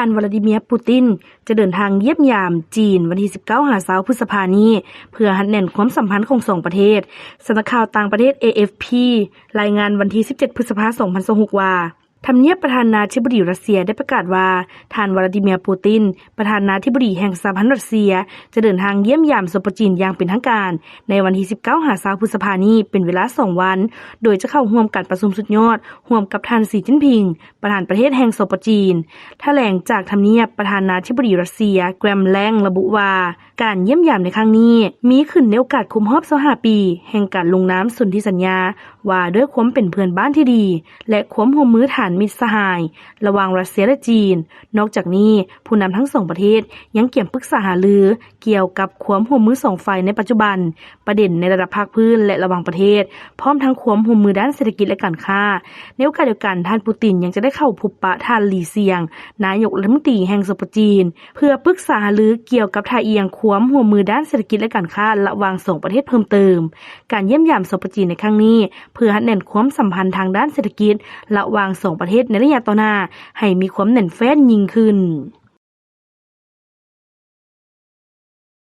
ท่านวลาดิเมียร์ปูตินจะเดินทางเยี่ยมยามจีนวันที่19-20พฤษภาคมนี้เพื่อหัดแน่นความสัมพันธ์ของ2ประเทศสำนักข่าวต่างประเทศ AFP รายงานวันที่17พฤษภาคม2026ว่าทำเนียบประธานาธิบดีรัสเซียได้ประกาศว่าท่านวลาดิเมียร์ปูตินประธานาธิบดีแห่งสหพันธ์รัสเซียจะเดินทางเยี่ยมยามสปจีนอย่างเป็นทางการในวันที่19-20พฤษภาคมนี้เป็นเวลา2วันโดยจะเข้าร่วมการประชุมสุดยอดร่วมกับท่านสีจิ้นผิงประธานประเทศแห่งสปจีนแถลงจากทำเนียบประธานาธิบดีรัสเซียแกรมแลงระบุว่าการเยี่ยมยามในครั้งนี้มีขึ้นในโอกาสครบรอบ25ปีแห่งการลงนามสนธิสัญญาว่าด้วยความเป็นเพื่อนบ้านที่ดีและความร่วมมือฐานมิตรสหายระหว่างรัสเซียและจีนนอกจากนี้ผู้นำทั้ง2ประเทศยังเกี่ยมปรึกษาหารือเกี่ยวกับความร่วมมือ2ฝ่ายในปัจจุบันประเด็นในระดับภาคพื้นและระหว่างประเทศพร้อมทั้งความร่วมมือด้านเศรษฐกิจและการค้าในโอกาสเดียวกันท่านปูตินยังจะได้เข้าพบปะท่านหลี่เซียงนายกรัฐมนตรีแห่งสปจีนเพื่อปรึกษาหารือเกี่ยวกับท่าเอียงความร่วมมือด้านเศรษฐกิจและการค้าระหว่าง2ประเทศเพิ่มเติมการเยี่ยมยามสปจีนในครั้งนี้เพื่อหัดแน่นความสัมพันธ์ทางด้านเศรษฐกิจระหว่าง2ประเทศในระยะต่อหน้าให้มีความแน่นแฟ้นยิ่งขึ้น